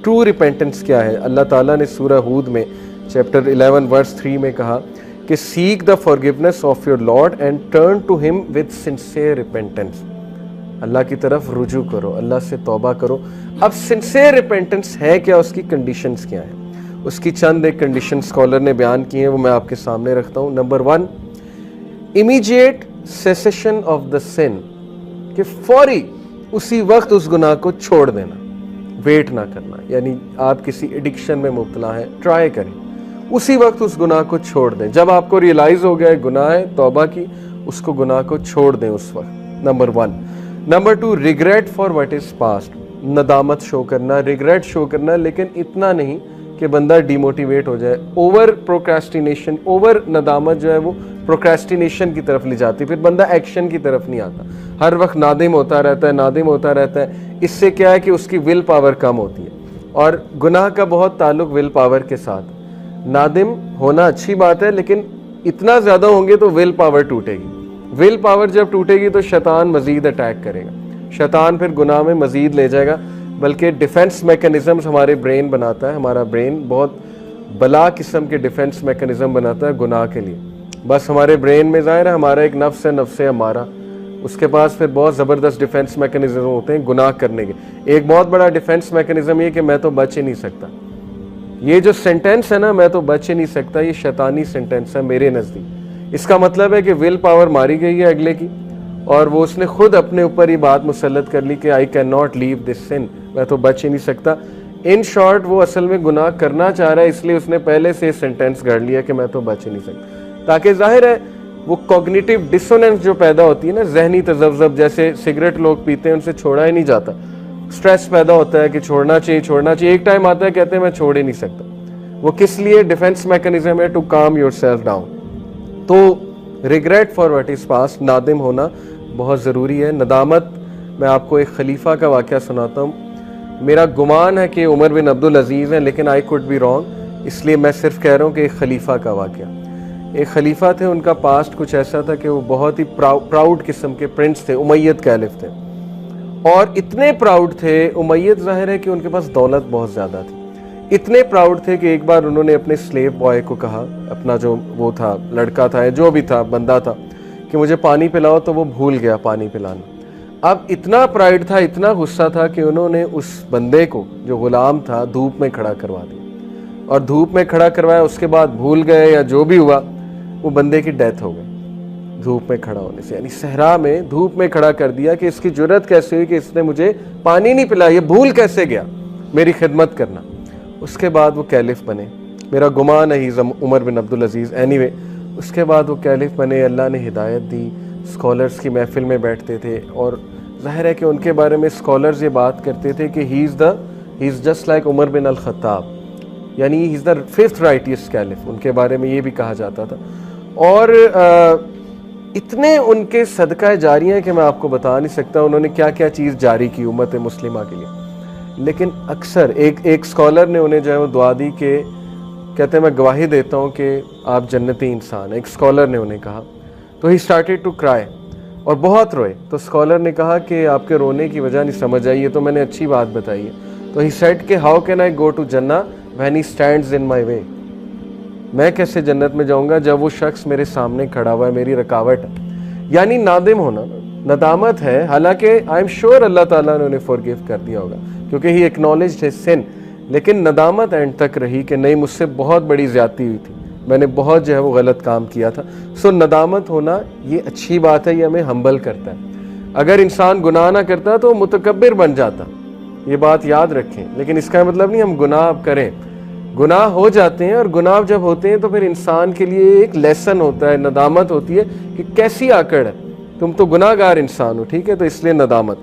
True repentance क्या है? अल्लाह ताला ने सूरह हूद में चैप्टर 11 वर्स 3 में कहा कि seek the forgiveness of your lord and turn to him with sincere repentance. Allah की तरफ रुजू करो, अल्लाह से तौबा करो। अब सिंसियर रिपेंटेंस है क्या, उसकी कंडीशंस क्या हैं? उसकी चंद एक कंडीशन स्कॉलर ने बयान की हैं, वो मैं आपके सामने रखता हूँ। Number 1, immediate cessation of the sin, कि फौरी उसी वक्त उस गुनाह को छोड़ देना, वेट ना करना। यानी आप किसी एडिक्शन में मुब्तला हैं, ट्राई करें, उसी वक्त उस गुनाह को छोड़ दें। जब आपको रियलाइज हो गया है गुनाह है, तौबा की, उसको गुनाह को छोड़ दें उस वक्त। Number 1। Number 2, regret for what is past, नदामत शो करना, रिग्रेट शो करना, लेकिन इतना नहीं कि बंदा डिमोटिवेट हो जाए। ओवर प्रोक्रेस्टिनेशन, ओवर नदामत जो है वो प्रोक्रेस्टिनेशन की तरफ ले जाती है, फिर बंदा एक्शन की तरफ नहीं आता, हर वक्त नादिम होता रहता है, नादिम होता रहता है। इससे क्या है कि उसकी विल पावर कम होती है, और गुनाह का बहुत ताल्लुक विल पावर के साथ। नादिम होना अच्छी बात है, लेकिन इतना ज़्यादा होंगे तो विल पावर टूटेगी। विल पावर जब टूटेगी तो शैतान मज़ीद अटैक करेगा, शैतान फिर गुनाह में मज़ीद ले जाएगा। बल्कि डिफेंस मैकेनिज़म्स हमारे ब्रेन बनाता है, हमारा ब्रेन बहुत बला किस्म के डिफेंस मैकेनिज़्म बनाता है गुनाह के लिए। बस हमारे ब्रेन में ज़ाहिर है हमारा एक नफ्स है, नफ्स हमारा, उसके पास फिर बहुत ज़बरदस्त डिफेंस मैकेनिज़्म होते हैं गुनाह करने के। एक बहुत बड़ा डिफेंस मैकेनिज़्म ये कि मैं तो बच ही नहीं सकता। ये जो सेंटेंस है ना, मैं तो बच ही नहीं सकता, ये शैतानी सेंटेंस है मेरे नज़दीक। इसका मतलब है कि विल पावर मारी गई है अगले की, और वो उसने खुद अपने ऊपर ये बात मुसल्लत कर ली कि I can not leave this sin, मैं तो बच ही नहीं सकता। इन शॉर्ट वो असल में गुनाह करना चाह रहा है, इसलिए उसने पहले से सेंटेंस गढ़ लिया कि मैं तो बच ही नहीं सकता, ताकि जाहिर है वो कॉग्निटिव डिसोनेंस जो पैदा होती है ना, जहनी तजब्जब, जैसे सिगरेट लोग पीते हैं उनसे छोड़ा ही नहीं जाता, स्ट्रेस पैदा होता है कि छोड़ना चाहिए छोड़ना चाहिए, एक टाइम आता है कहते हैं मैं छोड़ ही नहीं सकता। वो किस लिए? डिफेंस मैकेनिज्म है, टू काम योरसेल्फ डाउन। तो regret for what is past, Nadim होना बहुत ज़रूरी है। नदामत, मैं आपको एक खलीफा का वाक़या सुनाता हूँ। मेरा गुमान है कि उमर बिन अब्दुल अजीज़ हैं, लेकिन आई कुड बी रॉन्ग, इसलिए मैं सिर्फ कह रहा हूँ कि एक खलीफा का वाक़या। एक खलीफा थे, उनका पास्ट कुछ ऐसा था कि वो बहुत ही प्राउड किस्म के प्रिंस थे, उमैयद कैलिफ थे, और इतने प्राउड थे। उमैयद ज़ाहिर है कि उनके पास दौलत बहुत ज़्यादा थी, इतने प्राउड थे कि एक बार उन्होंने अपने स्लेव बॉय को कहा, अपना जो वो था लड़का था, जो भी था बंदा था, कि मुझे पानी पिलाओ, तो वो भूल गया पानी पिलाना। अब इतना प्राइड था, इतना गुस्सा था कि उन्होंने उस बंदे को जो गुलाम था धूप में खड़ा करवा दिया, और धूप में खड़ा करवाया, उसके बाद भूल गए या जो भी हुआ, वो बंदे की डेथ हो गई धूप में खड़ा होने से। यानी सहरा में धूप में खड़ा कर दिया कि इसकी जुर्रत कैसे हुई कि इसने मुझे पानी नहीं पिलाया, ये भूल कैसे गया मेरी खिदमत करना। उसके बाद वो कैलिफ बने, मेरा गुमान है ही उमर बिन अब्दुल अजीज़। एनीवे, उसके बाद वो कैलिफ बने, अल्लाह ने हिदायत दी, स्कॉलर्स की महफिल में बैठते थे, और ज़ाहिर है कि उनके बारे में स्कॉलर्स ये बात करते थे कि he is just like Umar bin al Khattab, यानी he is the 5th righteousest caliph, उनके बारे में ये भी कहा जाता था। और इतने उनके सदका जारी हैं कि मैं आपको बता नहीं सकता उन्होंने क्या क्या चीज़ जारी की उम्मत मुस्लिमा के लिए। लेकिन अक्सर एक स्कॉलर ने उन्हें जो है वो दुआ दी कि कहते हैं मैं गवाही देता हूँ कि आप जन्नती इंसान हैं। एक स्कॉलर ने उन्हें कहा, तो ही स्टार्टेड टू क्राई, और बहुत रोए। तो स्कॉलर ने कहा कि आपके रोने की वजह नहीं समझ आई, है तो मैंने अच्छी बात बताई है। तो ही सेड कि how can I go to Jannah when he stands in my way, मैं कैसे जन्नत में जाऊंगा जब वो शख्स मेरे सामने खड़ा हुआ है, मेरी रुकावट है। यानी नादिम होना, नदामत है। हालांकि आई एम श्योर अल्लाह ताला ने उन्हें फॉरगिव कर दिया होगा, क्योंकि ही एक्नॉलेज्ड हिज सिन, लेकिन नदामत एंड तक रही कि नहीं, मुझसे बहुत बड़ी ज्यादती हुई थी, मैंने बहुत जो है वो गलत काम किया था। सो नदामत होना ये अच्छी बात है, ये हमें हम्बल करता है। अगर इंसान गुनाह ना करता तो मुतकब्बिर बन जाता, ये बात याद रखें। लेकिन इसका मतलब नहीं हम गुनाह अब करें, गुनाह हो जाते हैं, और गुनाह जब होते हैं तो फिर इंसान के लिए एक लेसन होता है, नदामत होती है कि कैसी आकड़ है, तुम तो गुनाहगार इंसान हो, ठीक है, तो इसलिए नदामत।